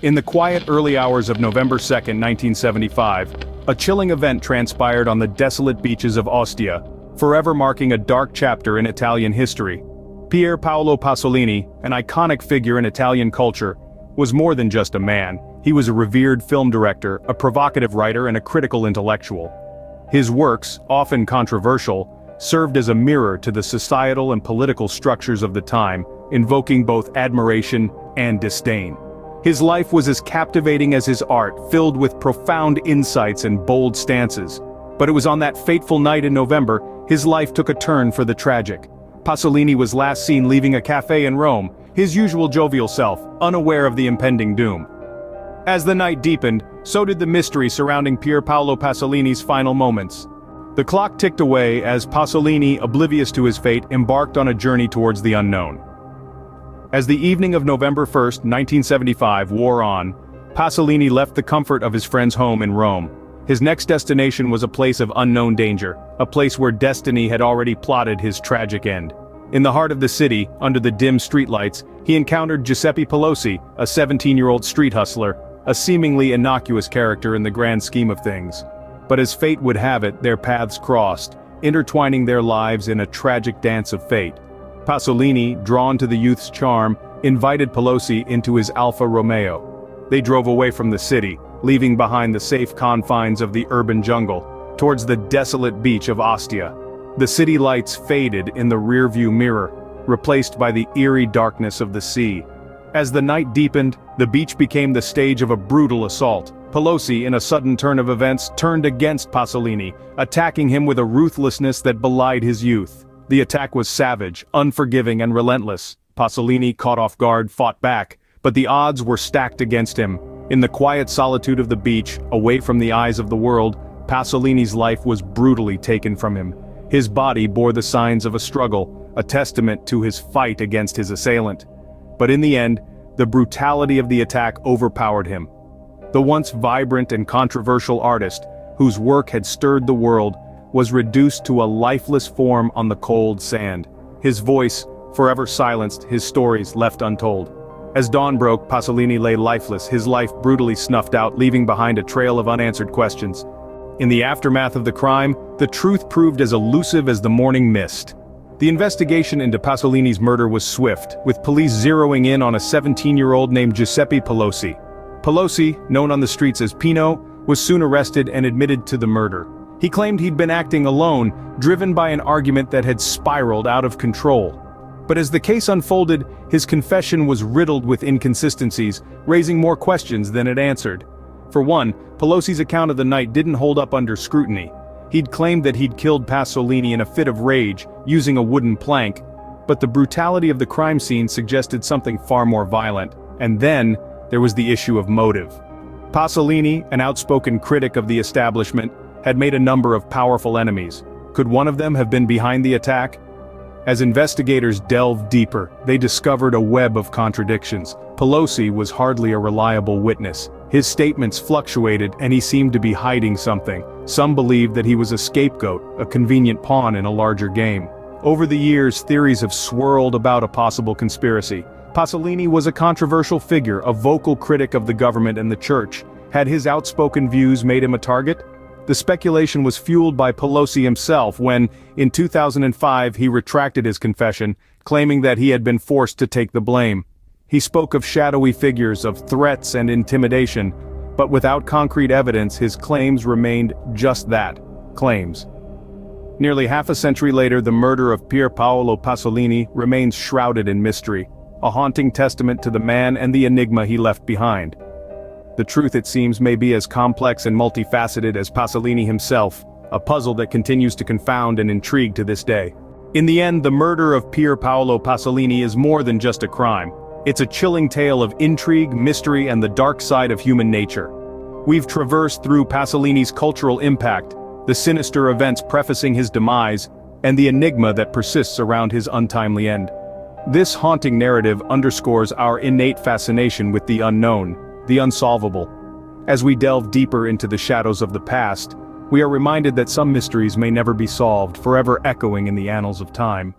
In the quiet early hours of November 2nd, 1975, a chilling event transpired on the desolate beaches of Ostia, forever marking a dark chapter in Italian history. Pier Paolo Pasolini, an iconic figure in Italian culture, was more than just a man. He was a revered film director, a provocative writer, and a critical intellectual. His works, often controversial, served as a mirror to the societal and political structures of the time, invoking both admiration and disdain. His life was as captivating as his art, filled with profound insights and bold stances. But it was on that fateful night in November, his life took a turn for the tragic. Pasolini was last seen leaving a cafe in Rome, his usual jovial self, unaware of the impending doom. As the night deepened, so did the mystery surrounding Pier Paolo Pasolini's final moments. The clock ticked away as Pasolini, oblivious to his fate, embarked on a journey towards the unknown. As the evening of November 1st, 1975 wore on, Pasolini left the comfort of his friend's home in Rome. His next destination was a place of unknown danger, a place where destiny had already plotted his tragic end. In the heart of the city, under the dim streetlights, he encountered Giuseppe Pelosi, a 17-year-old street hustler, a seemingly innocuous character in the grand scheme of things. But as fate would have it, their paths crossed, intertwining their lives in a tragic dance of fate. Pasolini, drawn to the youth's charm, invited Pelosi into his Alfa Romeo. They drove away from the city, leaving behind the safe confines of the urban jungle, towards the desolate beach of Ostia. The city lights faded in the rearview mirror, replaced by the eerie darkness of the sea. As the night deepened, the beach became the stage of a brutal assault. Pelosi, in a sudden turn of events, turned against Pasolini, attacking him with a ruthlessness that belied his youth. The attack was savage, unforgiving, and relentless. Pasolini, caught off guard, fought back, but the odds were stacked against him. In the quiet solitude of the beach, away from the eyes of the world, Pasolini's life was brutally taken from him. His body bore the signs of a struggle, a testament to his fight against his assailant. But in the end, the brutality of the attack overpowered him. The once vibrant and controversial artist, whose work had stirred the world, was reduced to a lifeless form on the cold sand. His voice, forever silenced, his stories left untold. As dawn broke, Pasolini lay lifeless, his life brutally snuffed out, leaving behind a trail of unanswered questions. In the aftermath of the crime, the truth proved as elusive as the morning mist. The investigation into Pasolini's murder was swift, with police zeroing in on a 17-year-old named Giuseppe Pelosi. Pelosi, known on the streets as Pino, was soon arrested and admitted to the murder. He claimed he'd been acting alone, driven by an argument that had spiraled out of control. But as the case unfolded, his confession was riddled with inconsistencies, raising more questions than it answered. For one, Pelosi's account of the night didn't hold up under scrutiny. He'd claimed that he'd killed Pasolini in a fit of rage, using a wooden plank, but the brutality of the crime scene suggested something far more violent. And then, there was the issue of motive. Pasolini, an outspoken critic of the establishment, had made a number of powerful enemies. Could one of them have been behind the attack? As investigators delved deeper, they discovered a web of contradictions. Pelosi was hardly a reliable witness. His statements fluctuated, and he seemed to be hiding something. Some believed that he was a scapegoat, a convenient pawn in a larger game. Over the years, theories have swirled about a possible conspiracy. Pasolini was a controversial figure, a vocal critic of the government and the church. Had his outspoken views made him a target? The speculation was fueled by Pelosi himself when, in 2005, he retracted his confession, claiming that he had been forced to take the blame. He spoke of shadowy figures, of threats and intimidation, but without concrete evidence, his claims remained just that, claims. Nearly half a century later, the murder of Pier Paolo Pasolini remains shrouded in mystery, a haunting testament to the man and the enigma he left behind. The truth, it seems, may be as complex and multifaceted as Pasolini himself, a puzzle that continues to confound and intrigue to this day. In the end, the murder of Pier Paolo Pasolini is more than just a crime. It's a chilling tale of intrigue, mystery, and the dark side of human nature. We've traversed through Pasolini's cultural impact, the sinister events prefacing his demise, and the enigma that persists around his untimely end. This haunting narrative underscores our innate fascination with the unknown, the unsolvable. As we delve deeper into the shadows of the past, we are reminded that some mysteries may never be solved, forever echoing in the annals of time.